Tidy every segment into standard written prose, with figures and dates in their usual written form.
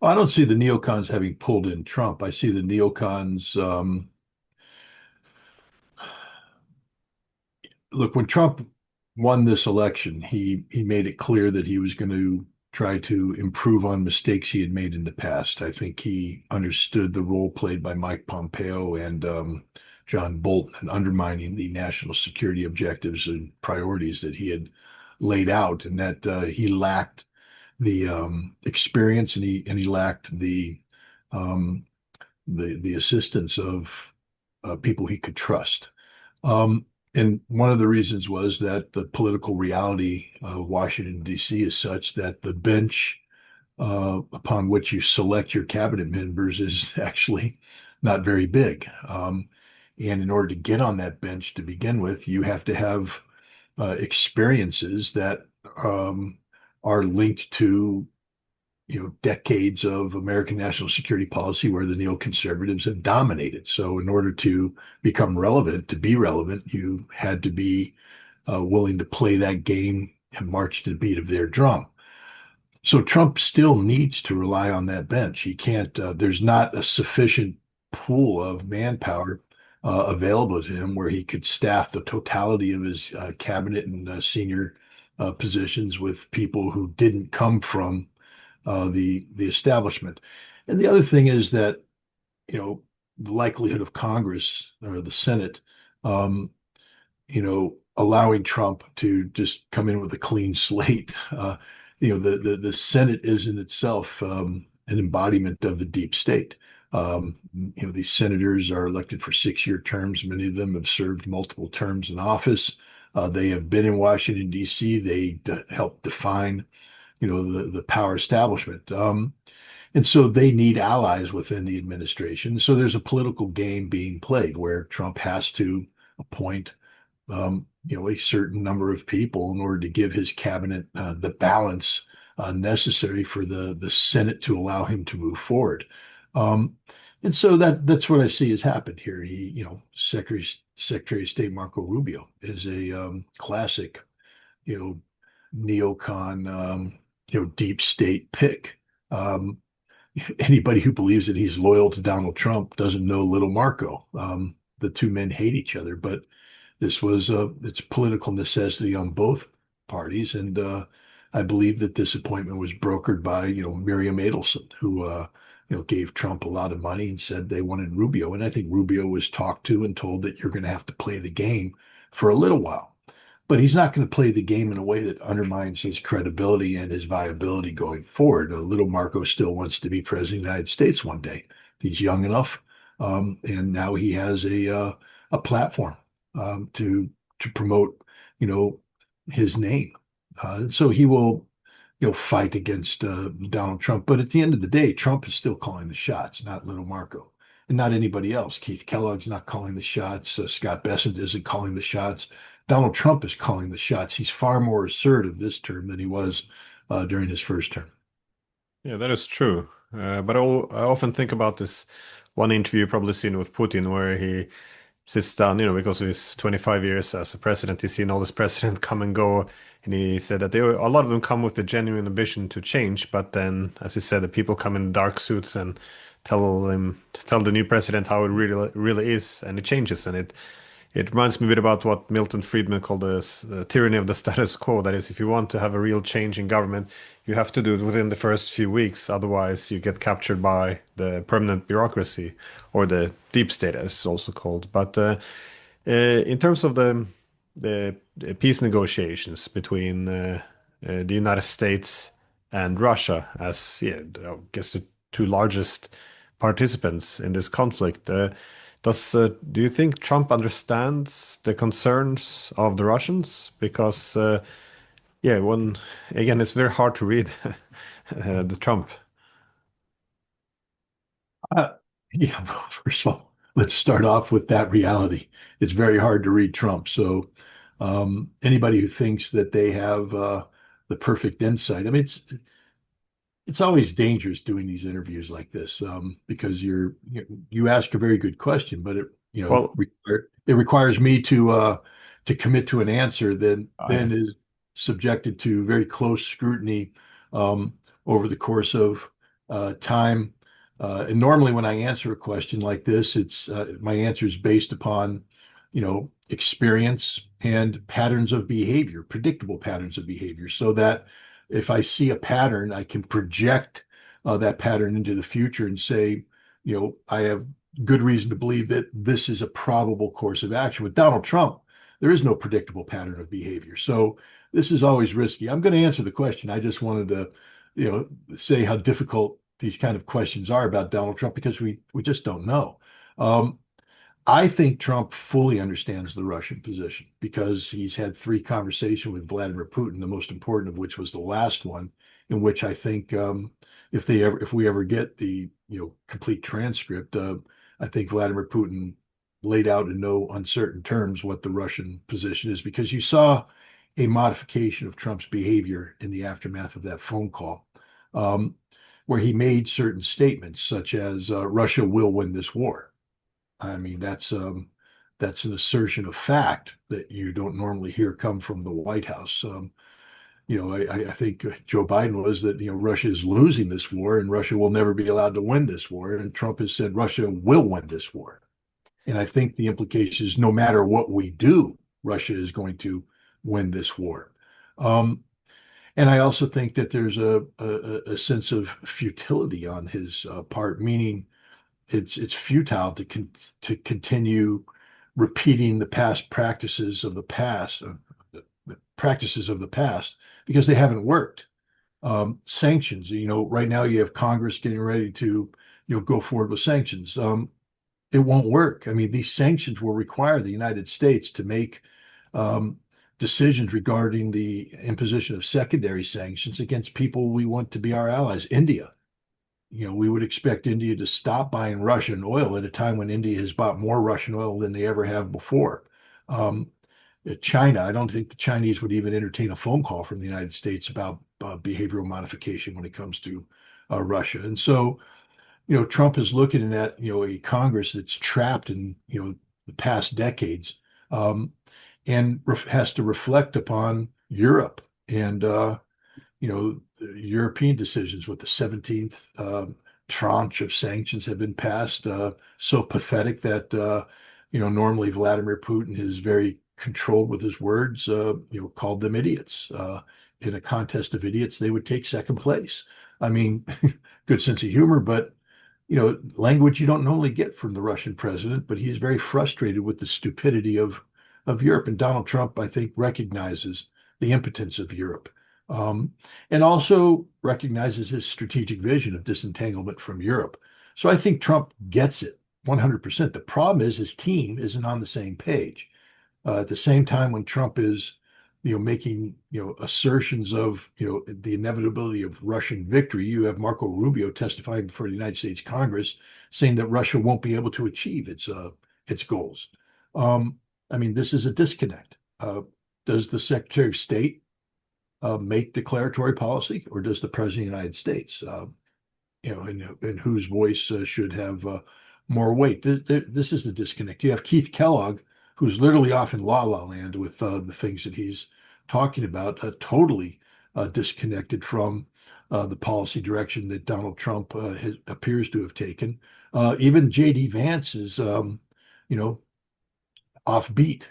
I don't see the neocons having pulled in Trump. I see the neocons. Look, when Trump won this election, he made it clear that he was going to try to improve on mistakes he had made in the past. I think he understood the role played by Mike Pompeo and John Bolton in undermining the national security objectives and priorities that he had laid out, and that he lacked the experience and he lacked um, the assistance of people he could trust. Um, and one of the reasons was that the political reality of Washington, D.C. is such that the bench upon which you select your cabinet members is actually not very big. And in order to get on that bench to begin with, you have to have experiences that are linked to decades of American national security policy where the neoconservatives have dominated. So in order to become relevant, to be relevant, you had to be willing to play that game and march to the beat of their drum. So Trump still needs to rely on that bench. He can't, there's not a sufficient pool of manpower available to him where he could staff the totality of his cabinet and senior positions with people who didn't come from the establishment. And the other thing is that, the likelihood of Congress or the Senate, allowing Trump to just come in with a clean slate. The Senate is in itself an embodiment of the deep state. These senators are elected for 6-year terms. Many of them have served multiple terms in office. They have been in Washington, D.C. They help define the power establishment. And so they need allies within the administration. So there's a political game being played where Trump has to appoint, a certain number of people in order to give his cabinet the balance necessary for the Senate to allow him to move forward. And so that's what I see has happened here. Secretary of State Marco Rubio is a classic, neocon, deep state pick. Anybody who believes that he's loyal to Donald Trump doesn't know little Marco. The two men hate each other, but it's political necessity on both parties. And I believe that this appointment was brokered by, Miriam Adelson, who, gave Trump a lot of money and said they wanted Rubio. And I think Rubio was talked to and told that you're going to have to play the game for a little while. But he's not going to play the game in a way that undermines his credibility and his viability going forward. Little Marco still wants to be president of the United States one day. He's young enough, and now he has a platform to promote, his name. So he will, fight against Donald Trump. But at the end of the day, Trump is still calling the shots, not little Marco, and not anybody else. Keith Kellogg's not calling the shots. Scott Bessent isn't calling the shots. Donald Trump is calling the shots. He's far more assertive this term than he was during his first term. Yeah, that is true. But I often think about this one interview you've probably seen with Putin where he sits down, because of his 25 years as a president, he's seen all this president come and go. And he said that a lot of them come with the genuine ambition to change. But then, as he said, the people come in dark suits and tell the new president how it really is, and it changes. And it reminds me a bit about what Milton Friedman called the tyranny of the status quo. That is, if you want to have a real change in government, you have to do it within the first few weeks. Otherwise, you get captured by the permanent bureaucracy, or the deep state, as it's also called. But in terms of the peace negotiations between the United States and Russia, as I guess the two largest participants in this conflict, do you think Trump understands the concerns of the Russians? Because again, it's very hard to read the Trump. Yeah, well, first of all, let's start off with that reality. It's very hard to read Trump. So anybody who thinks that they have the perfect insight, I mean, it's always dangerous doing these interviews like this because you ask a very good question, but Well, it requires me to commit to an answer that I, then is subjected to very close scrutiny over the course of time. And normally when I answer a question like this, it's my answer is based upon, experience and patterns of behavior, predictable patterns of behavior, so that if I see a pattern, I can project that pattern into the future and say, I have good reason to believe that this is a probable course of action. With Donald Trump, there is no predictable pattern of behavior. So this is always risky. I'm going to answer the question. I just wanted to, say how difficult these kind of questions are about Donald Trump because we just don't know. Um, I think Trump fully understands the Russian position because he's had three conversations with Vladimir Putin, the most important of which was the last one, in which I think if we ever get the complete transcript, I think Vladimir Putin laid out in no uncertain terms what the Russian position is because you saw a modification of Trump's behavior in the aftermath of that phone call, um, where he made certain statements such as Russia will win this war. I mean, that's an assertion of fact that you don't normally hear come from the White House. I think Joe Biden was that Russia is losing this war and Russia will never be allowed to win this war, and Trump has said Russia will win this war. And I think the implication is no matter what we do, Russia is going to win this war. Um, and I also think that there's a sense of futility on his part, meaning it's futile to continue repeating the past practices of the past, the practices of the past, because they haven't worked. Sanctions, right now you have Congress getting ready to, go forward with sanctions. It won't work. I mean, these sanctions will require the United States to make um, decisions regarding the imposition of secondary sanctions against people we want to be our allies. India, we would expect India to stop buying Russian oil at a time when India has bought more Russian oil than they ever have before. Um, China, I don't think the Chinese would even entertain a phone call from the United States about behavioral modification when it comes to Russia. And so, Trump is looking at, a Congress that's trapped in, the past decades, um, and has to reflect upon Europe and European decisions with the 17th tranche of sanctions have been passed. So pathetic that, normally Vladimir Putin is very controlled with his words, called them idiots. In a contest of idiots, they would take second place. I mean, good sense of humor, but language you don't normally get from the Russian president, but he's very frustrated with the stupidity of Europe. And Donald Trump, I think, recognizes the impotence of Europe, um, and also recognizes his strategic vision of disentanglement from Europe. So I think Trump gets it 100%. The problem is his team isn't on the same page. At the same time, when Trump is, making, assertions of, the inevitability of Russian victory, you have Marco Rubio testifying before the United States Congress saying that Russia won't be able to achieve its goals. Um, I mean, this is a disconnect. Does the Secretary of State make declaratory policy, or does the President of the United States? And whose voice should have more weight? This is the disconnect. You have Keith Kellogg, who's literally off in la la land with the things that he's talking about, totally disconnected from the policy direction that Donald Trump appears to have taken. Even J.D. Vance is, you know, offbeat,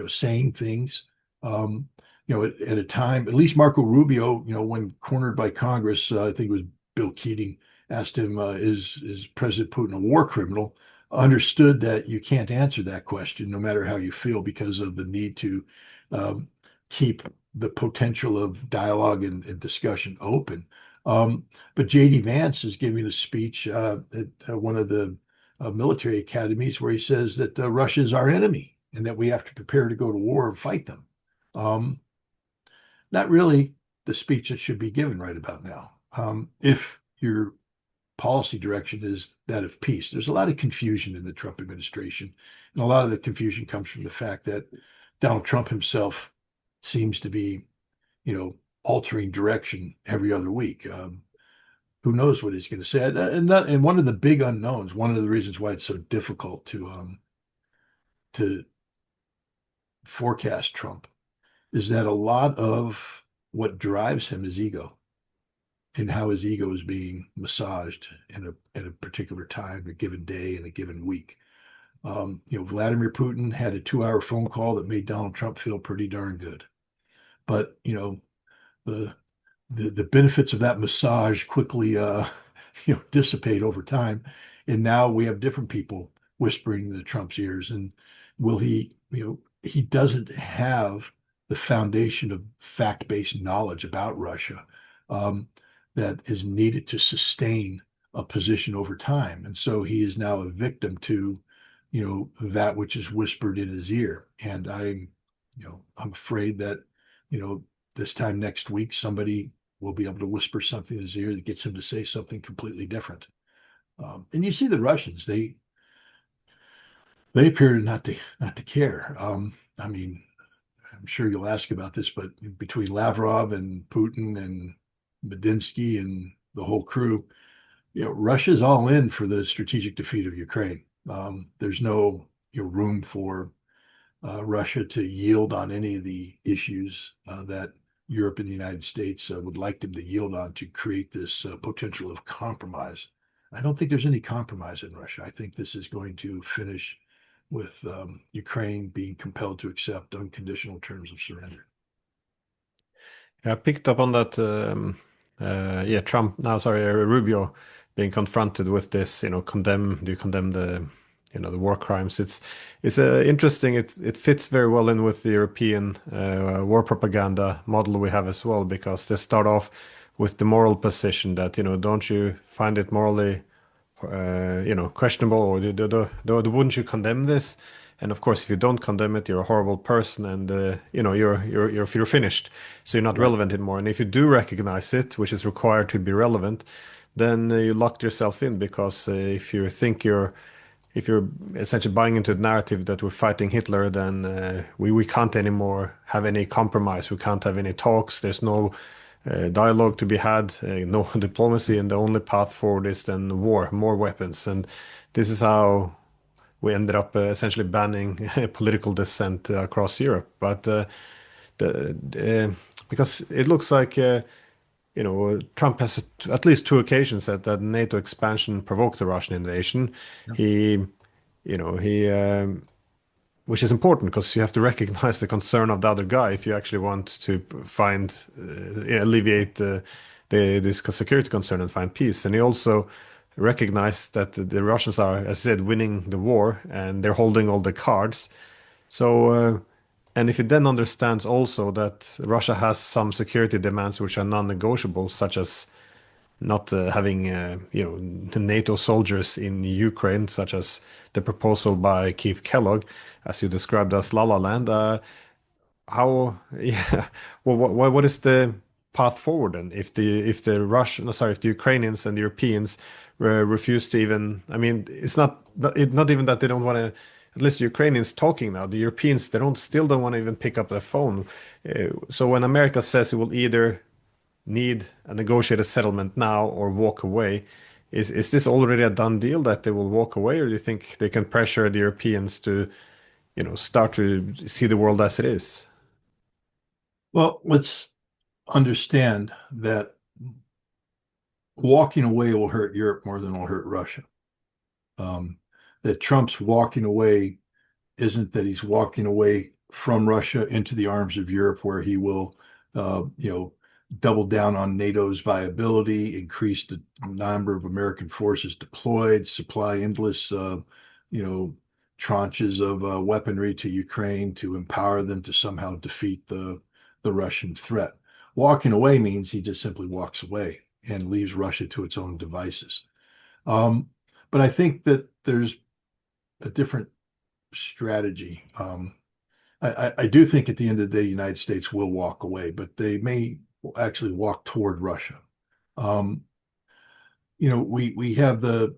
saying things, um, at a time, at least Marco Rubio, when cornered by Congress, I think it was Bill Keating asked him, is President Putin a war criminal? Understood that you can't answer that question, no matter how you feel, because of the need to um, keep the potential of dialogue and discussion open. But J.D. Vance is giving a speech at one of the military academies where he says that Russia is our enemy and that we have to prepare to go to war and fight them. Um, Not really the speech that should be given right about now. If your policy direction is that of peace, there's a lot of confusion in the Trump administration. And a lot of the confusion comes from the fact that Donald Trump himself seems to be, altering direction every other week. Who knows what he's going to say? And one of the big unknowns, one of the reasons why it's so difficult to forecast Trump, is that a lot of what drives him is ego. in how his ego is being massaged at a particular time, a given day, and a given week. Vladimir Putin had a 2-hour phone call that made Donald Trump feel pretty darn good. But the the benefits of that massage quickly dissipate over time, and now we have different people whispering into Trump's ears. And will he? He doesn't have the foundation of fact-based knowledge about Russia that is needed to sustain a position over time, and so he is now a victim to that which is whispered in his ear. And I'm afraid that this time next week somebody will be able to whisper something in his ear that gets him to say something completely different. And you see the Russians, they appear not to care. I mean, I'm sure you'll ask about this, but between Lavrov and Putin and Medinsky and the whole crew, Russia's all in for the strategic defeat of Ukraine. There's no room for Russia to yield on any of the issues that Europe and the United States would like them to yield on to create this potential of compromise. I don't think there's any compromise in Russia. I think this is going to finish with Ukraine being compelled to accept unconditional terms of surrender. I picked up on that. Rubio being confronted with this. Do you condemn the war crimes? It's interesting. It fits very well in with the European war propaganda model we have as well, because they start off with the moral position that don't you find it morally questionable, or wouldn't you condemn this? And of course, if you don't condemn it, you're a horrible person, and you're finished. So you're not relevant anymore. And if you do recognize it, which is required to be relevant, then you locked yourself in, because if you're essentially buying into the narrative that we're fighting Hitler, then we can't anymore have any compromise. We can't have any talks. There's no dialogue to be had, no diplomacy, and the only path forward is then war, more weapons. And this is how we ended up essentially banning political dissent across Europe. But because it looks like Trump has at least 2 occasions that NATO expansion provoked the Russian invasion. Yeah. Which is important, because you have to recognize the concern of the other guy if you actually want to alleviate this security concern and find peace. And he also recognized that the Russians are, as I said, winning the war, and they're holding all the cards. So, and if he then understands also that Russia has some security demands which are non-negotiable, such as not having NATO soldiers in Ukraine, such as the proposal by Keith Kellogg, as you described as La La Land. What is the path forward then? If the Ukrainians and the Europeans refuse to even, I mean, it's not even that they don't want to. At least the Ukrainians talking now. The Europeans, they still don't want to even pick up their phone. So when America says it will either need a negotiated settlement now or walk away, is this already a done deal that they will walk away, or do you think they can pressure the Europeans to start to see the world as it is? Well, let's understand that walking away will hurt Europe more than it will hurt Russia. That Trump's walking away isn't that he's walking away from Russia into the arms of Europe, where he will, double down on NATO's viability, increase the number of American forces deployed, supply endless, tranches of weaponry to Ukraine to empower them to somehow defeat the Russian threat. Walking away means he just simply walks away and leaves Russia to its own devices. But I think that there's a different strategy. I do think at the end of the day, the United States will walk away, but they may actually walk toward Russia. We have the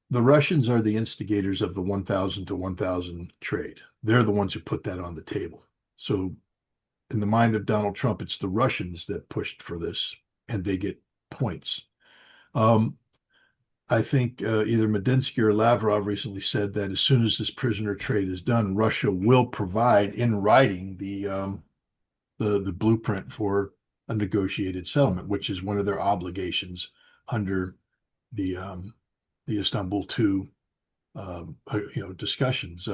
Russians are the instigators of the 1,000 to 1,000 trade. They're the ones who put that on the table. So in the mind of Donald Trump, it's the Russians that pushed for this, and they get points. I think either Medinsky or Lavrov recently said that as soon as this prisoner trade is done, Russia will provide in writing the blueprint for a negotiated settlement, which is one of their obligations under the Istanbul II discussions.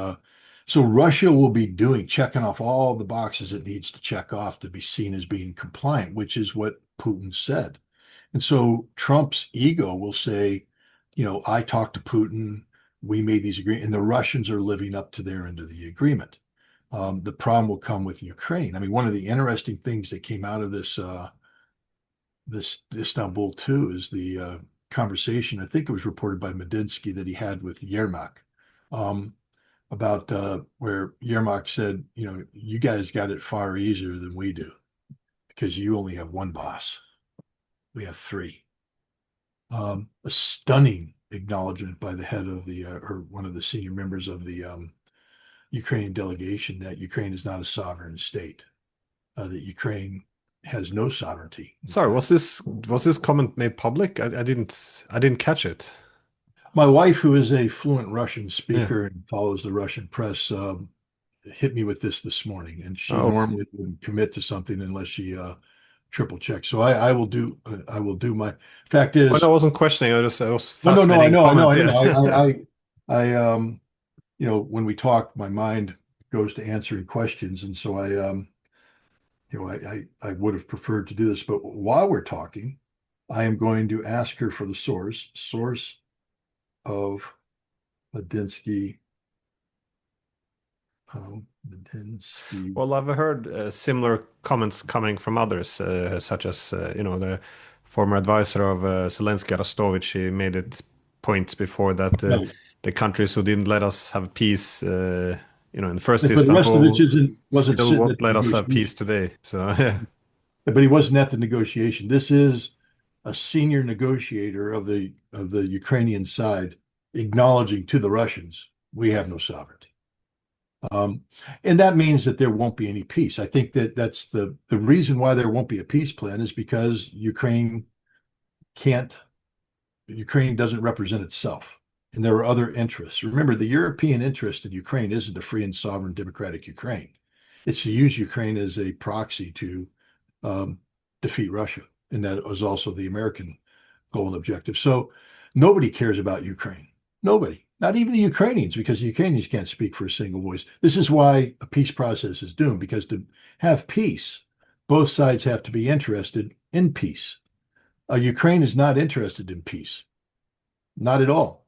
So Russia will be checking off all the boxes it needs to check off to be seen as being compliant, which is what Putin said. And so Trump's ego will say, I talked to Putin, we made these agreements, and the Russians are living up to their end of the agreement. The problem will come with Ukraine. I mean, one of the interesting things that came out of this Istanbul too is the conversation. I think it was reported by Medinsky that he had with Yermak about where Yermak said, you guys got it far easier than we do because you only have one boss. We have three. A stunning acknowledgement by the head of or one of the senior members of the Ukrainian delegation that Ukraine is not a sovereign state, that Ukraine has no sovereignty. Sorry, was this comment made public? I didn't catch it. My wife, who is a fluent Russian speaker and follows the Russian press, hit me with this morning, and she normally wouldn't commit to something unless she triple check. So I will do my fact is. Well, I wasn't questioning. I was fascinating. No, I know. When we talk, my mind goes to answering questions, and so I would have preferred to do this, but while we're talking, I am going to ask her for the source of Medinsky. Well, I've heard similar comments coming from others, such as the former advisor of Zelensky, Arostovich. He made it points before that the countries who didn't let us have peace, in the first Istanbul, still won't let us have peace today. So yeah. But he wasn't at the negotiation. This is a senior negotiator of the Ukrainian side acknowledging to the Russians, we have no sovereignty. And that means that there won't be any peace. I think that's the reason why there won't be a peace plan is because Ukraine doesn't represent itself. And there are other interests. Remember, the European interest in Ukraine isn't a free and sovereign democratic Ukraine. It's to use Ukraine as a proxy to defeat Russia. And that was also the American goal and objective. So nobody cares about Ukraine. Nobody. Not even the Ukrainians, because the Ukrainians can't speak for a single voice. This is why a peace process is doomed, because to have peace, both sides have to be interested in peace. Ukraine is not interested in peace. Not at all.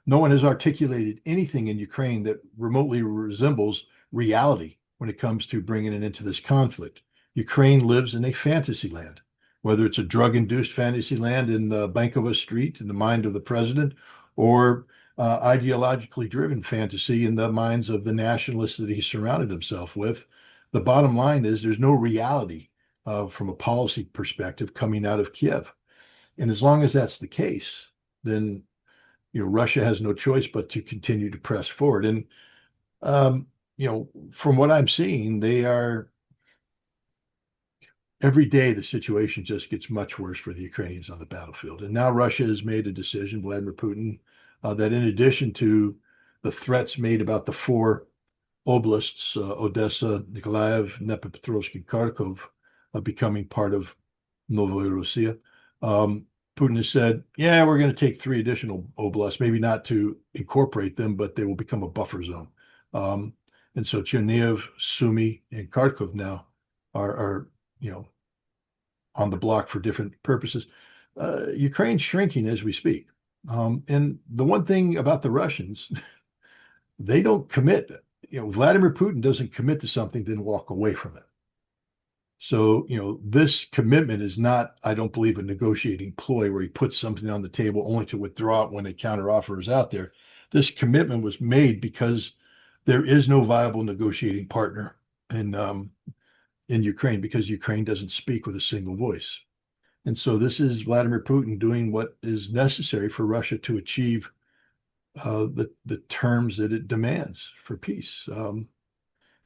No one has articulated anything in Ukraine that remotely resembles reality when it comes to bringing it into this conflict. Ukraine lives in a fantasy land, whether it's a drug-induced fantasy land in Bankova Street in the mind of the president, or ideologically driven fantasy in the minds of the nationalists that he surrounded himself with. The bottom line is there's no reality from a policy perspective coming out of Kiev. And as long as that's the case, then Russia has no choice but to continue to press forward. And from what I'm seeing, every day the situation just gets much worse for the Ukrainians on the battlefield. And now Russia has made a decision, Vladimir Putin, that in addition to the threats made about the four oblasts, Odessa, Nikolaev, Dnipropetrovsk, and Kharkov, becoming part of Novorossiya, Putin has said, yeah, we're going to take 3 additional oblasts, maybe not to incorporate them, but they will become a buffer zone. And so Chernihiv, Sumy, and Kharkov now are on the block for different purposes. Ukraine's shrinking as we speak. And the one thing about the Russians, they don't commit. Vladimir Putin doesn't commit to something, then walk away from it. So, this commitment is not, I don't believe, a negotiating ploy where he puts something on the table only to withdraw it when a counteroffer is out there. This commitment was made because there is no viable negotiating partner in Ukraine, because Ukraine doesn't speak with a single voice. And so this is Vladimir Putin doing what is necessary for Russia to achieve the terms that it demands for peace.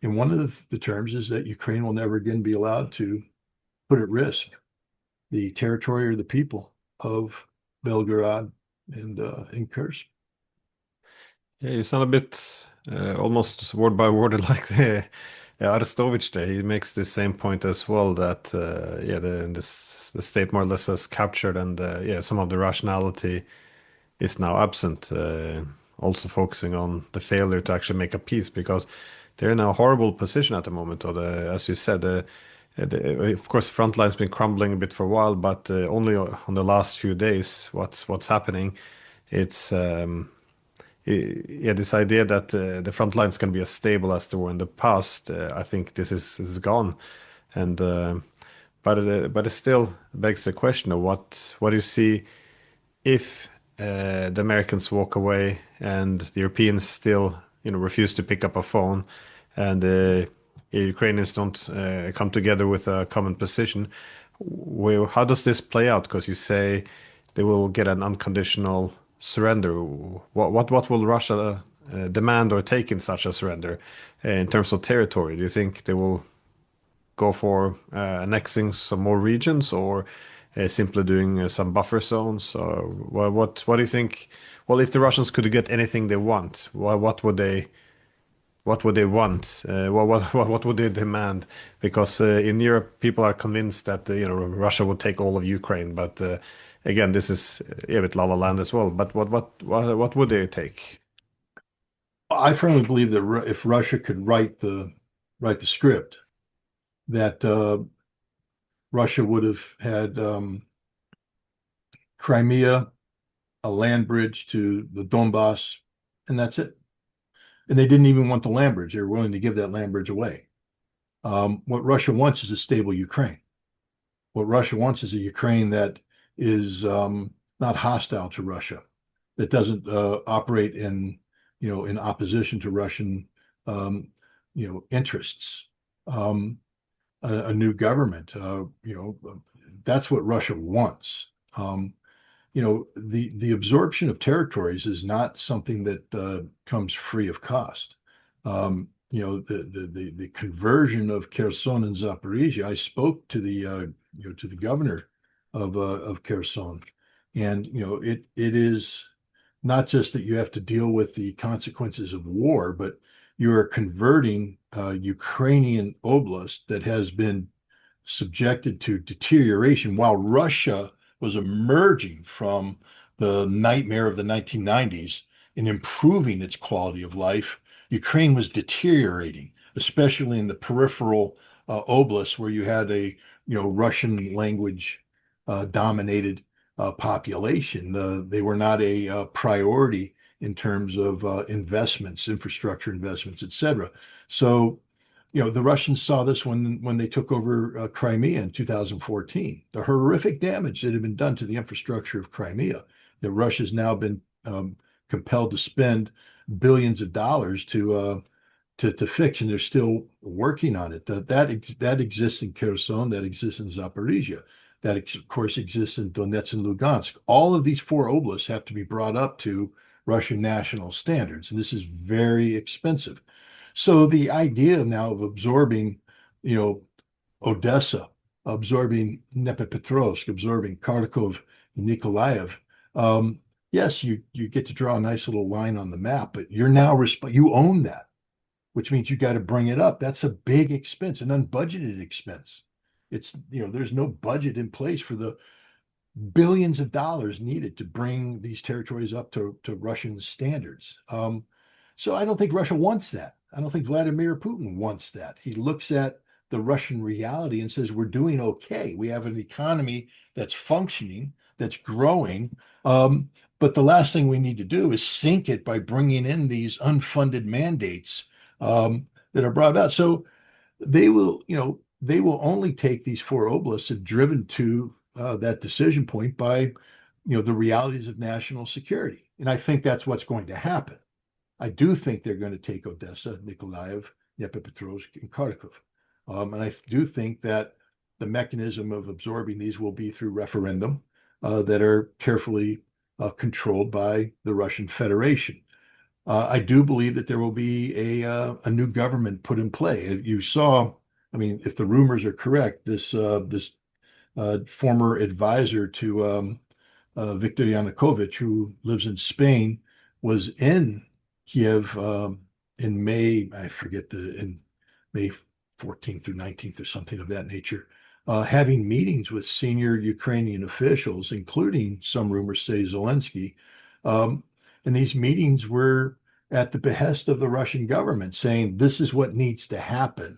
And one of the terms is that Ukraine will never again be allowed to put at risk the territory or the people of Belgorod and Kursk. Yeah, you sound a bit almost word by word like Arestovich there, he makes the same point as well that yeah, the state more or less has captured, and yeah, some of the rationality is now absent. Also focusing on the failure to actually make a peace because they're in a horrible position at the moment. Or as you said, of course, the front line's been crumbling a bit for a while, but only on the last few days, what's happening? It's yeah, this idea that the front lines can be as stable as they were in the past. I think this is gone, and but it still begs the question of what do you see if the Americans walk away and the Europeans still, refuse to pick up a phone, and Ukrainians don't come together with a common position, how does this play out? Because you say they will get an unconditional surrender. What will Russia demand or take in such a surrender in terms of territory? Do you think they will go for annexing some more regions or simply doing some buffer zones? What do you think? Well, if the Russians could get anything they want, what would they want? What would they demand? Because in Europe, people are convinced that Russia would take all of Ukraine, but again, this is a bit la la land as well. But what would they take? I firmly believe that if Russia could write the script, that Russia would have had Crimea, a land bridge to the Donbass, and that's it. And they didn't even want the land bridge. They were willing to give that land bridge away. What Russia wants is a stable Ukraine. What Russia wants is a Ukraine that is not hostile to Russia, that doesn't operate in opposition to Russian interests. A new government, that's what Russia wants. The absorption of territories is not something that comes free of cost. The conversion of Kherson and Zaporizhia. I spoke to the governor of Kherson, and it is not just that you have to deal with the consequences of war, but you are converting Ukrainian oblast that has been subjected to deterioration while Russia was emerging from the nightmare of the 1990s and improving its quality of life. Ukraine was deteriorating, especially in the peripheral oblasts where you had a Russian language dominated population. They were not a priority in terms of investments, infrastructure investments, et cetera. So, the Russians saw this when they took over Crimea in 2014, the horrific damage that had been done to the infrastructure of Crimea, that Russia's now been compelled to spend billions of dollars to fix, and they're still working on it. That exists in Kherson, that exists in Zaporizhia, that of course exists in Donetsk and Lugansk. All of these four oblasts have to be brought up to Russian national standards, and this is very expensive. So the idea now of absorbing, Odessa, absorbing Dnipropetrovsk, absorbing Kharkov and Nikolaev, yes, you get to draw a nice little line on the map, but you own that, which means you got to bring it up. That's a big expense, an unbudgeted expense. There's no budget in place for the billions of dollars needed to bring these territories up to Russian standards. So I don't think Russia wants that. I don't think Vladimir Putin wants that. He looks at the Russian reality and says, we're doing okay. We have an economy that's functioning, that's growing. But the last thing we need to do is sink it by bringing in these unfunded mandates that are brought about. So they will only take these four oblasts and driven to that decision point by, the realities of national security. And I think that's what's going to happen. I do think they're going to take Odessa, Nikolaev, Dnipropetrovsk, and Kharkov. And I do think that the mechanism of absorbing these will be through referendum that are carefully controlled by the Russian Federation. I do believe that there will be a new government put in play. You saw, if the rumors are correct, this former advisor to Viktor Yanukovych, who lives in Spain, was in Kiev in May. I forget in May 14th through 19th or something of that nature, having meetings with senior Ukrainian officials, including some rumors say Zelensky. And these meetings were at the behest of the Russian government, saying this is what needs to happen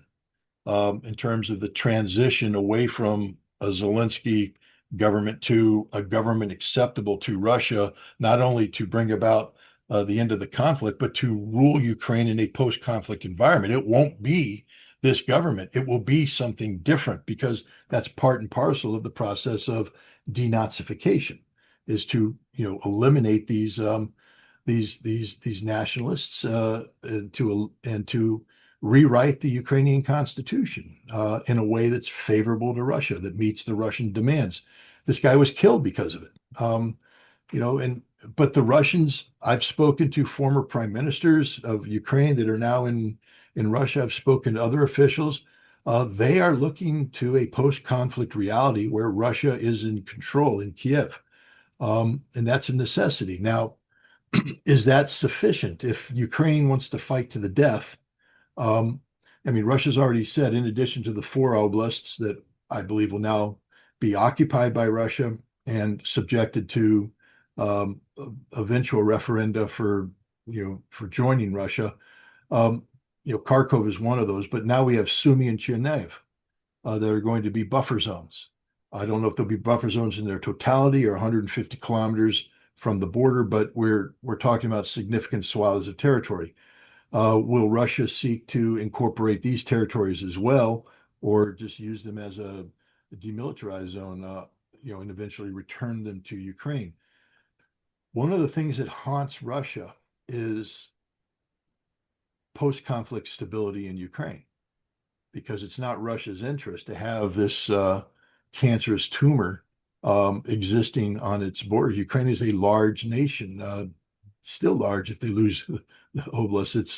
in terms of the transition away from a Zelensky government to a government acceptable to Russia, not only to bring about the end of the conflict, but to rule Ukraine in a post-conflict environment. It won't be this government. It will be something different because that's part and parcel of the process of denazification, is to eliminate these nationalists and to rewrite the Ukrainian constitution in a way that's favorable to Russia, that meets the Russian demands. This guy was killed because of it. But the Russians, I've spoken to former prime ministers of Ukraine that are now in Russia. I've spoken to other officials. They are looking to a post-conflict reality where Russia is in control in Kiev. And that's a necessity. Now, is that sufficient? If Ukraine wants to fight to the death, Russia's already said, in addition to the 4 oblasts that I believe will now be occupied by Russia and subjected to eventual referenda for joining Russia. Kharkov is one of those, but now we have Sumy and Chernihiv that are going to be buffer zones. I don't know if there'll be buffer zones in their totality or 150 kilometers from the border, but we're talking about significant swaths of territory. Will Russia seek to incorporate these territories as well, or just use them as a demilitarized zone, and eventually return them to Ukraine? One of the things that haunts Russia is post-conflict stability in Ukraine, because it's not Russia's interest to have this cancerous tumor existing on its border. Ukraine is a large nation, still large if they lose the oblast. It's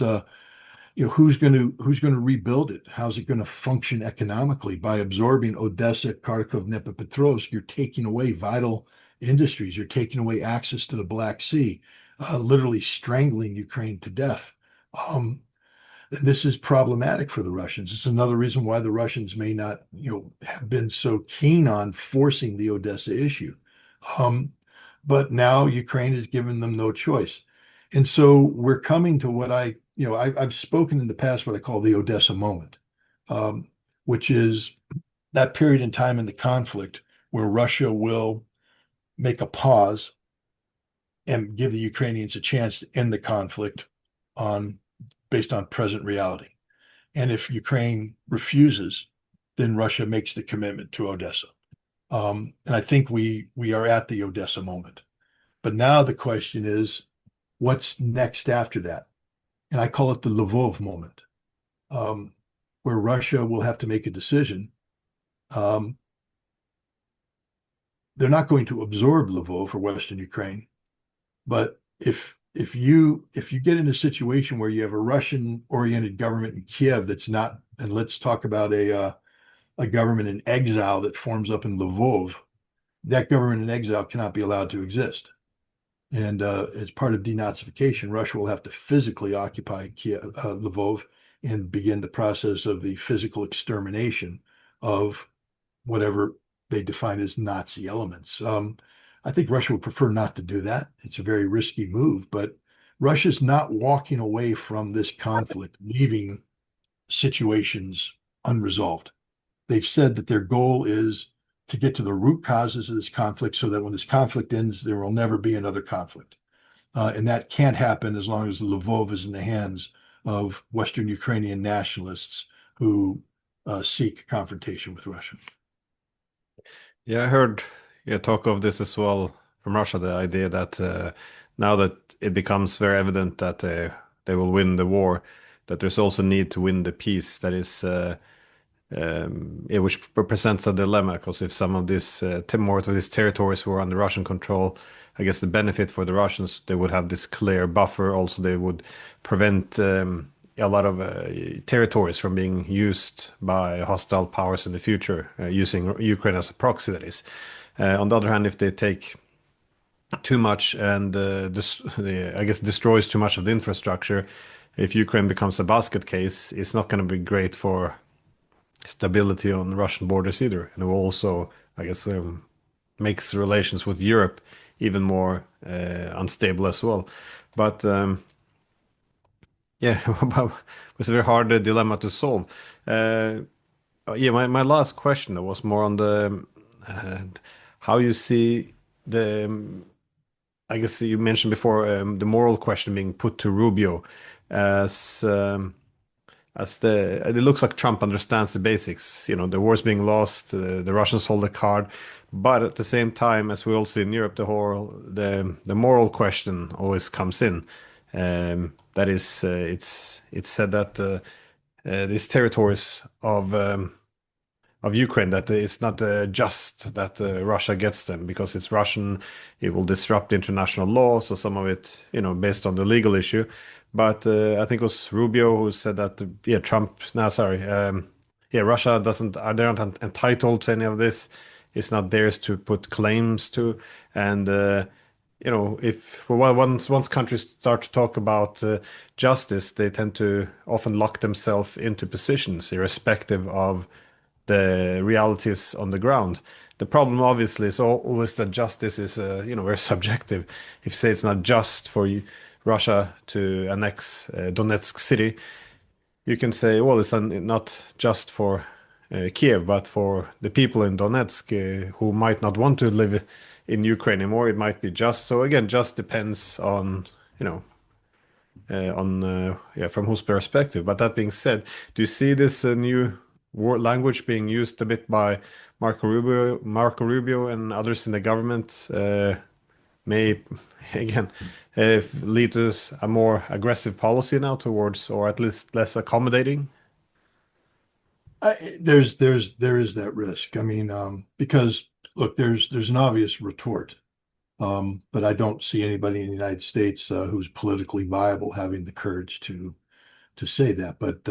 who's going to rebuild it? How's it going to function economically? By absorbing Odessa, Kharkov, Dnipropetrovsk, you're taking away vital industries. You're taking away access to the Black Sea, literally strangling Ukraine to death. This is problematic for the Russians. It's another reason why the Russians may not, have been so keen on forcing the Odessa issue. But now Ukraine has given them no choice. And so we're coming to what I've spoken in the past, what I call the Odessa moment, which is that period in time in the conflict where Russia will make a pause and give the Ukrainians a chance to end the conflict based on present reality. And if Ukraine refuses, then Russia makes the commitment to Odessa. And I think we are at the Odessa moment. But now the question is, what's next after that? And I call it the Lvov moment, where Russia will have to make a decision. They're not going to absorb Lvov or Western Ukraine, but if you get in a situation where you have a Russian-oriented government in Kiev that's not, and let's talk about a government in exile that forms up in Lvov, that government in exile cannot be allowed to exist. And as part of denazification, Russia will have to physically occupy Lvov and begin the process of the physical extermination of whatever they define as Nazi elements. I think Russia would prefer not to do that. It's a very risky move, but Russia's not walking away from this conflict, leaving situations unresolved. They've said that their goal is to get to the root causes of this conflict so that when this conflict ends, there will never be another conflict. And that can't happen as long as Lvov is in the hands of Western Ukrainian nationalists who seek confrontation with Russia. Yeah, I heard talk of this as well from Russia, the idea that now that it becomes very evident that they will win the war, that there's also need to win the peace. That is, which represents a dilemma, because if some of this more of these territories were under Russian control, I guess the benefit for the Russians, they would have this clear buffer. Also, they would prevent a lot of territories from being used by hostile powers in the future, using Ukraine as a proxy, that is. On the other hand, if they take too much and I guess destroys too much of the infrastructure, if Ukraine becomes a basket case, it's not going to be great for stability on Russian borders either, and it will also, I guess, makes relations with Europe even more unstable as well. But yeah, it was a very hard dilemma to solve. Yeah, my last question was more on the uh, how you see the. I guess you mentioned before the moral question being put to Rubio as it looks like Trump understands the basics. You know, the war's being lost, the Russians hold the card, but at the same time, as we all see in Europe, the moral question always comes in. That is, it's said that these territories of Ukraine, that it's not just that Russia gets them because it's Russian. It will disrupt international law. So some of it, you know, based on the legal issue. But I think it was Rubio who said that, yeah, Trump, no, sorry. Yeah, Russia doesn't, they're not entitled to any of this. It's not theirs to put claims to. And, you know, if well, once countries start to talk about justice, they tend to often lock themselves into positions, irrespective of the realities on the ground. The problem, obviously, is always that justice is, you know, very subjective. If say it's not just for Russia to annex Donetsk city, you can say, well, it's not just for Kiev, but for the people in Donetsk who might not want to live in Ukraine anymore. It might be just. So again, just depends on, you know, yeah, from whose perspective. But that being said, do you see this new word language being used a bit by Marco Rubio and others in the government may again lead to a more aggressive policy now towards, or at least less accommodating? There is that risk. I mean, because look, there's an obvious retort, but I don't see anybody in the United States who's politically viable having the courage to say that. But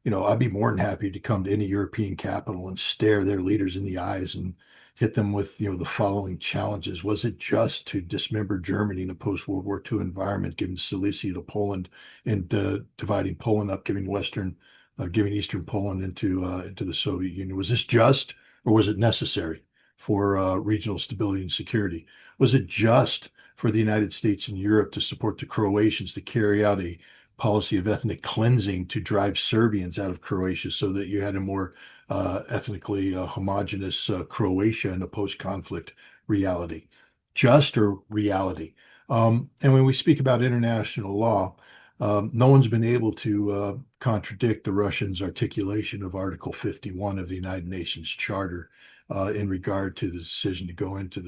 you know, I'd be more than happy to come to any European capital and stare their leaders in the eyes and hit them with, you know, the following challenges. Was it just to dismember Germany in a post-World War II environment, giving Silesia to Poland and dividing Poland up, giving Eastern Poland into the Soviet Union? Was this just, or was it necessary for regional stability and security? Was it just for the United States and Europe to support the Croatians to carry out a policy of ethnic cleansing to drive Serbians out of Croatia so that you had a more ethnically homogenous Croatia in a post-conflict reality? Just or reality? And when we speak about international law, no one's been able to contradict the Russians' articulation of Article 51 of the United Nations Charter in regard to the decision to go into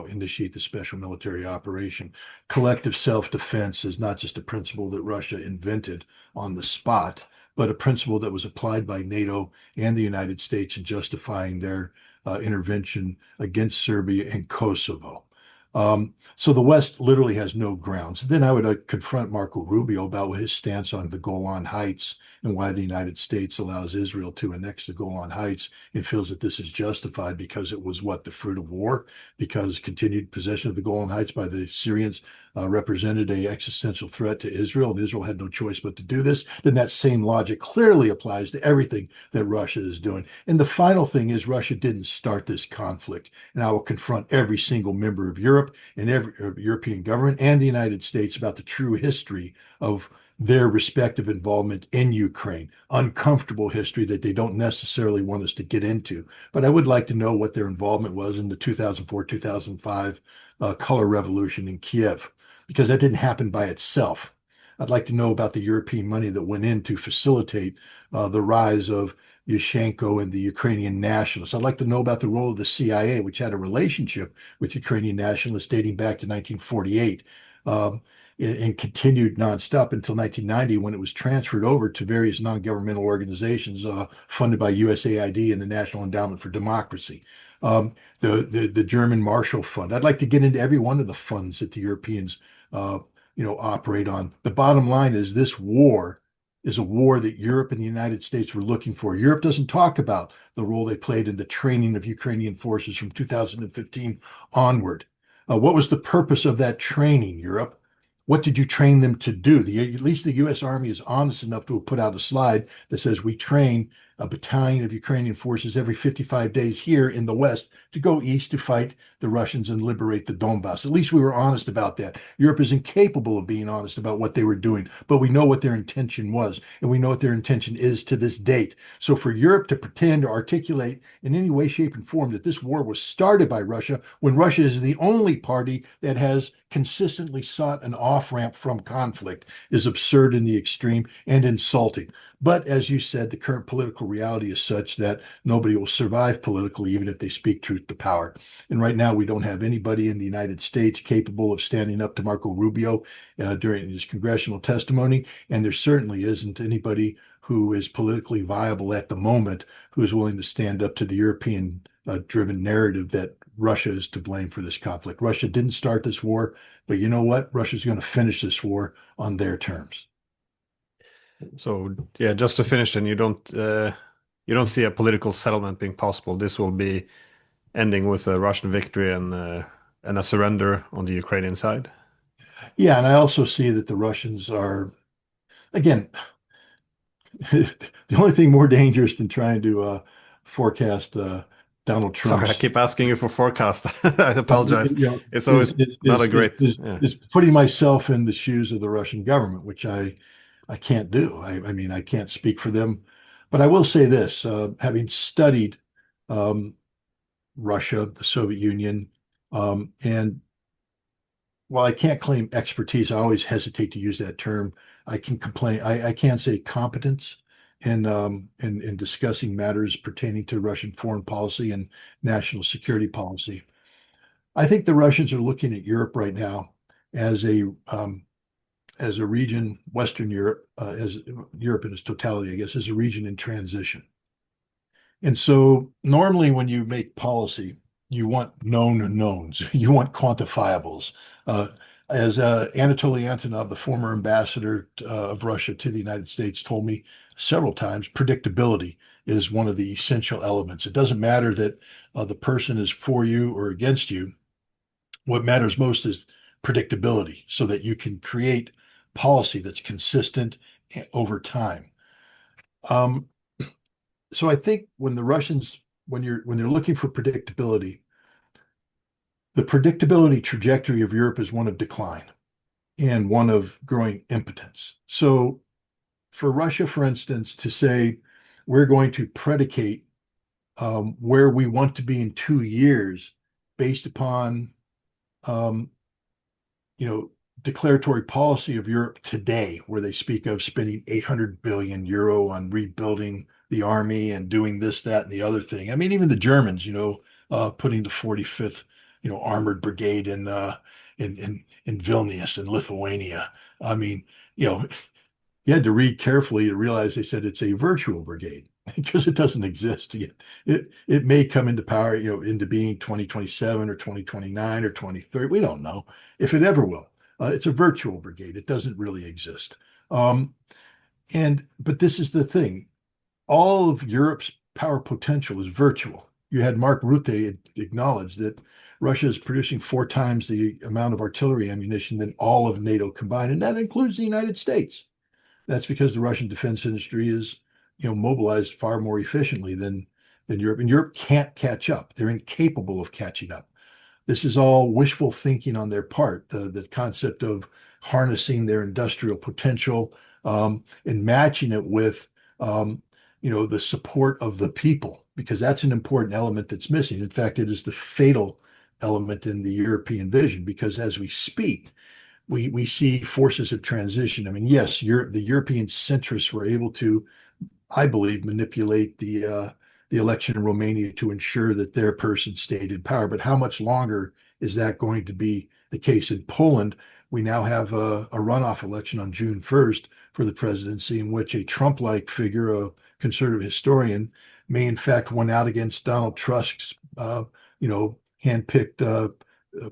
initiate the special military operation. Collective self-defense is not just a principle that Russia invented on the spot, but a principle that was applied by NATO and the United States in justifying their intervention against Serbia and Kosovo. So the West literally has no grounds. Then I would confront Marco Rubio about his stance on the Golan Heights and why the United States allows Israel to annex the Golan Heights and feels that this is justified because it was the fruit of war, because continued possession of the Golan Heights by the Syrians represented an existential threat to Israel, and Israel had no choice but to do this. Then that same logic clearly applies to everything that Russia is doing. And the final thing is Russia didn't start this conflict. And I will confront every single member of Europe and every European government and the United States about the true history of their respective involvement in Ukraine. Uncomfortable history that they don't necessarily want us to get into. But I would like to know what their involvement was in the 2004-2005 color revolution in Kiev, because that didn't happen by itself. I'd like to know about the European money that went in to facilitate the rise of Yushchenko and the Ukrainian nationalists. I'd like to know about the role of the CIA, which had a relationship with Ukrainian nationalists dating back to 1948 and continued nonstop until 1990 when it was transferred over to various non-governmental organizations funded by USAID and the National Endowment for Democracy. The German Marshall Fund. I'd like to get into every one of the funds that the Europeans operate on. The bottom line is this war is a war that Europe and the United States were looking for. Europe doesn't talk about the role they played in the training of Ukrainian forces from 2015 onward. What was the purpose of that training, Europe? What did you train them to do? At least the U.S. Army is honest enough to have put out a slide that says we train a battalion of Ukrainian forces every 55 days here in the West to go east to fight the Russians and liberate the Donbass. At least we were honest about that. Europe is incapable of being honest about what they were doing, but we know what their intention was, and we know what their intention is to this date. So for Europe to pretend or articulate in any way, shape, and form that this war was started by Russia, when Russia is the only party that has consistently sought an off-ramp from conflict, is absurd in the extreme and insulting. But as you said, the current political reality is such that nobody will survive politically, even if they speak truth to power. And right now, we don't have anybody in the United States capable of standing up to Marco Rubio during his congressional testimony. And there certainly isn't anybody who is politically viable at the moment who is willing to stand up to the European driven narrative that Russia is to blame for this conflict. Russia didn't start this war, but you know what? Russia's going to finish this war on their terms. So yeah, just to finish, then you don't see a political settlement being possible. This will be ending with a Russian victory and a surrender on the Ukrainian side. Yeah, and I also see that the Russians are, again, the only thing more dangerous than trying to forecast Donald Sorry, I Trump's keep asking you for forecast. I apologize. It's always not a great. Yeah. is putting myself in the shoes of the Russian government, which I can't do. I mean, I can't speak for them, but I will say this: having studied um, Russia, the Soviet Union, and while I can't claim expertise, I always hesitate to use that term. I can complain. I can say competence in discussing matters pertaining to Russian foreign policy and national security policy. I think the Russians are looking at Europe right now as a region, Western Europe, as Europe in its totality, I guess, as a region in transition. And so normally when you make policy, you want known knowns, you want quantifiables. Uh, as Anatoly Antonov, the former ambassador of Russia to the United States, told me several times, predictability is one of the essential elements. It doesn't matter that the person is for you or against you. What matters most is predictability so that you can create policy that's consistent over time. Um, so I think when the Russians, when they're looking for predictability, the predictability trajectory of Europe is one of decline and one of growing impotence. So for Russia, for instance, to say we're going to predicate where we want to be in 2 years based upon um, declaratory policy of Europe today, where they speak of spending 800 billion euro on rebuilding the army and doing this, that, and the other thing. I mean, even the Germans, putting the 45th, armored brigade in Vilnius in Lithuania. I mean, you had to read carefully to realize they said it's a virtual brigade because it doesn't exist yet. It may come into power, into being 2027 or 2029 or 2030. We don't know if it ever will. It's a virtual brigade. It doesn't really exist. But this is the thing. All of Europe's power potential is virtual. You had Mark Rutte acknowledge that Russia is producing 4 times the amount of artillery ammunition than all of NATO combined, and that includes the United States. That's because the Russian defense industry is, mobilized far more efficiently than Europe, and Europe can't catch up. They're incapable of catching up. This is all wishful thinking on their part. The concept of harnessing their industrial potential and matching it with, the support of the people, because that's an important element that's missing. In fact, it is the fatal element in the European vision, because as we speak, we see forces of transition. I mean, yes, the European centrists were able to, I believe, manipulate the election in Romania to ensure that their person stayed in power. But how much longer is that going to be the case in Poland? We now have a runoff election on June 1st for the presidency, in which a Trump-like figure, a conservative historian, may in fact win out against Donald Tusk's, handpicked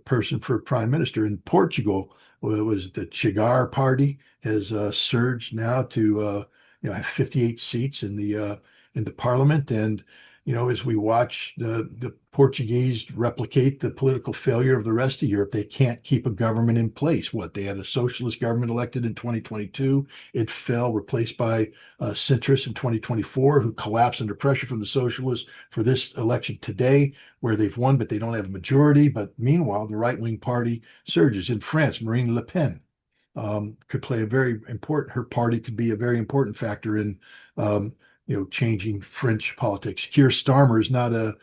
person for prime minister. In Portugal, was the Chigar party has surged now to have 58 seats in the parliament, and as we watch the Portuguese replicate the political failure of the rest of Europe, they can't keep a government in place. They had a socialist government elected in 2022. It fell, replaced by centrists in 2024, who collapsed under pressure from the socialists for this election today, where they've won, but they don't have a majority. But meanwhile, the right-wing party surges. In France, Marine Le Pen could play her party could be a very important factor in changing French politics. Keir Starmer is not a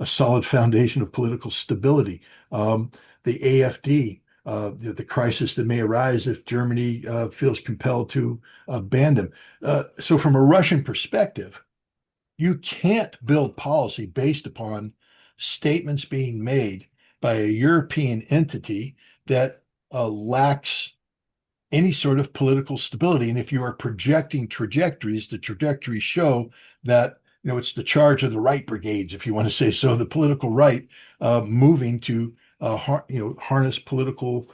solid foundation of political stability. The AfD, the crisis that may arise if Germany feels compelled to ban them. So from a Russian perspective, you can't build policy based upon statements being made by a European entity that lacks any sort of political stability. And if you are projecting trajectories, the trajectories show that it's the charge of the right brigades, if you want to say so, the political right moving to harness political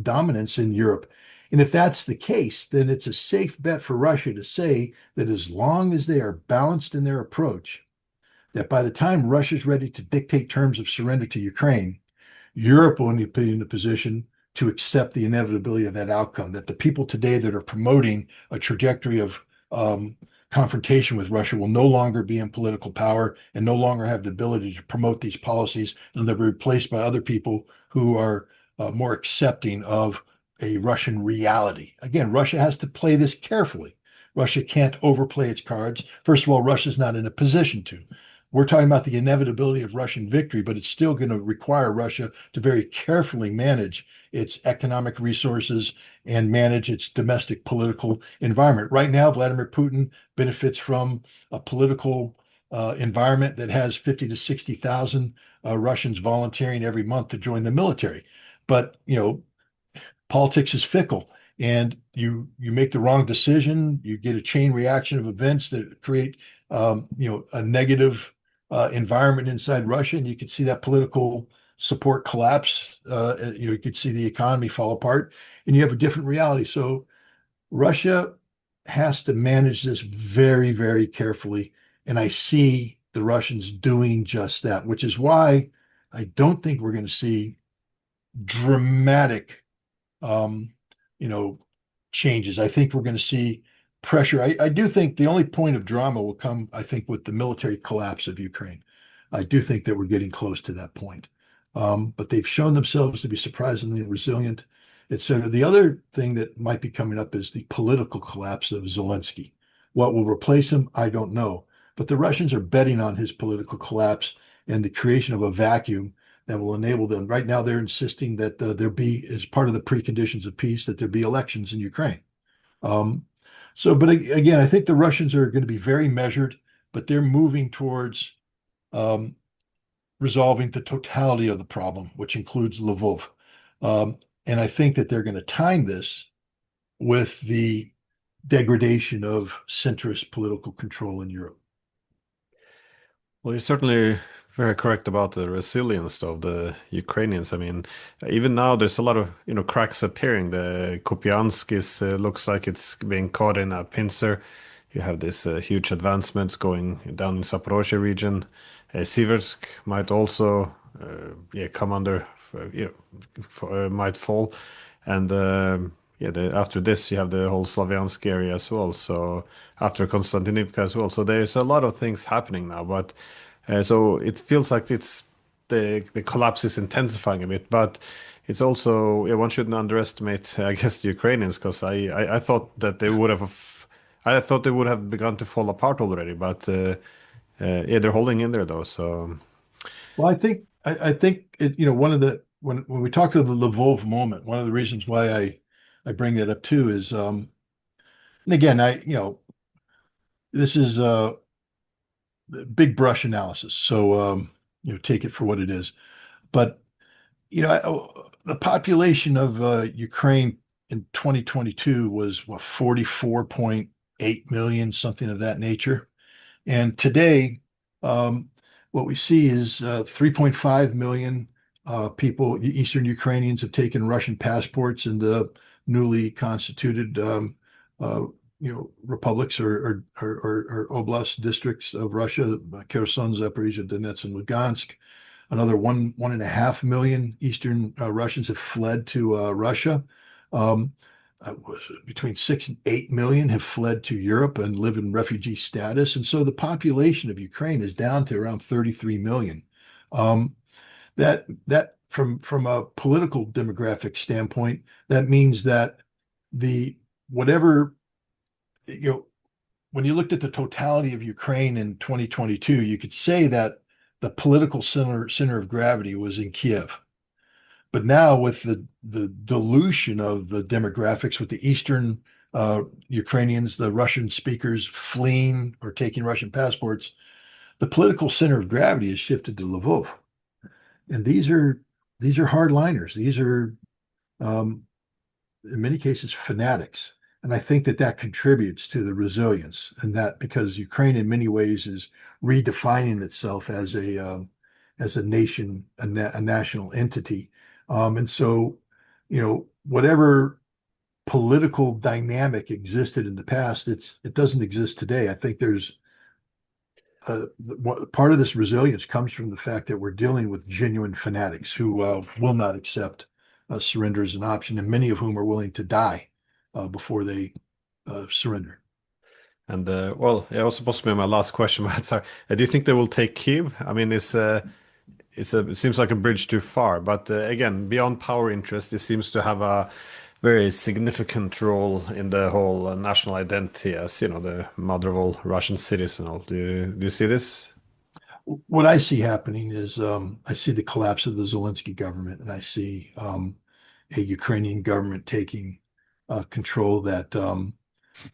dominance in Europe. And if that's the case, then it's a safe bet for Russia to say that as long as they are balanced in their approach, that by the time Russia's ready to dictate terms of surrender to Ukraine, Europe will be in a position to accept the inevitability of that outcome, that the people today that are promoting a trajectory of confrontation with Russia will no longer be in political power and no longer have the ability to promote these policies, and they'll be replaced by other people who are more accepting of a Russian reality. Again, Russia has to play this carefully. Russia can't overplay its cards. First of all, Russia's not in a position to. We're talking about the inevitability of Russian victory, but it's still going to require Russia to very carefully manage its economic resources and manage its domestic political environment. Right now, Vladimir Putin benefits from a political environment that has 50 to 60,000 Russians volunteering every month to join the military. But, politics is fickle, and you make the wrong decision, you get a chain reaction of events that create, a negative environment inside Russia, and you could see that political support collapse. You could see the economy fall apart, and you have a different reality. So Russia has to manage this very, very carefully, and I see the Russians doing just that, which is why I don't think we're going to see dramatic, changes. I think we're going to see pressure. I do think the only point of drama will come, I think, with the military collapse of Ukraine. I do think that we're getting close to that point. But they've shown themselves to be surprisingly resilient, etc. The other thing that might be coming up is the political collapse of Zelensky. What will replace him, I don't know. But the Russians are betting on his political collapse and the creation of a vacuum that will enable them. Right now, they're insisting that there be, as part of the preconditions of peace, that there be elections in Ukraine. But again, I think the Russians are going to be very measured, but they're moving towards resolving the totality of the problem, which includes Lvov. And I think that they're going to time this with the degradation of centrist political control in Europe. Well, you're certainly very correct about the resilience of the Ukrainians. I mean, even now there's a lot of cracks appearing. The Kupiansk looks like it's being caught in a pincer. You have this huge advancements going down in Zaporizhia region. Siversk might also come under, might fall, and after this you have the whole Slavyansk area as well. So after Konstantinivka as well. So there's a lot of things happening now, but so it feels like it's the collapse is intensifying a bit, but it's also one shouldn't underestimate, I guess, the Ukrainians, because I thought that they would have begun to fall apart already, but they're holding in there though. So, well, I think one of the when we talk to the Lvov moment, one of the reasons why I bring that up too is, and again, this is big brush analysis, so take it for what it is. But the population of Ukraine in 2022 was 44.8 million, something of that nature. And today, what we see is 3.5 million people, Eastern Ukrainians, have taken Russian passports in the newly constituted republics or oblast districts of Russia, Kherson, Zaporizhia, Donetsk, and Lugansk. Another 1.5 million Eastern Russians have fled to Russia. Um, Between 6 and 8 million have fled to Europe and live in refugee status. And so the population of Ukraine is down to around 33 million. Um, that from a political demographic standpoint, that means that the whatever you know when you looked at the totality of Ukraine in 2022, you could say that the political center of gravity was in Kiev. But now, with the dilution of the demographics, with the Eastern Ukrainians, the Russian speakers fleeing or taking Russian passports, the political center of gravity has shifted to Lvov. And these are hardliners. These are um, in many cases fanatics. And I think that that contributes to the resilience, and that because Ukraine in many ways is redefining itself as a nation, a national entity. And so, whatever political dynamic existed in the past, it doesn't exist today. I think there's part of this resilience comes from the fact that we're dealing with genuine fanatics who will not accept surrender as an option, and many of whom are willing to die before they surrender. And well, it was supposed to be my last question, but sorry. Do you think they will take Kiev? I mean, it seems like a bridge too far. But again, beyond power interest, it seems to have a very significant role in the whole national identity as, the mother of all Russian cities and all. Do you see this? What I see happening is I see the collapse of the Zelensky government, and I see a Ukrainian government taking control that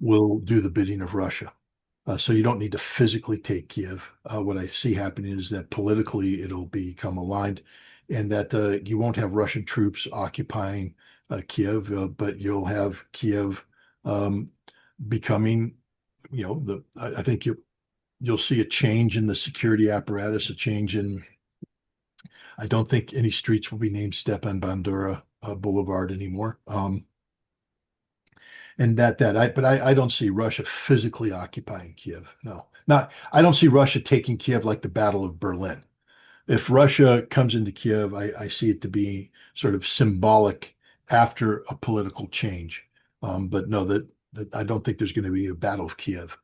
will do the bidding of Russia. So you don't need to physically take Kiev. What I see happening is that politically it'll become aligned, and that you won't have Russian troops occupying Kiev, but you'll have Kiev um, becoming, I think you'll see a change in the security apparatus, a change in. I don't think any streets will be named Stepan Bandura Boulevard anymore. And but I don't see Russia physically occupying Kiev. No, not. I don't see Russia taking Kiev like the Battle of Berlin. If Russia comes into Kiev, I see it to be sort of symbolic after a political change. But no, that I don't think there's going to be a Battle of Kiev.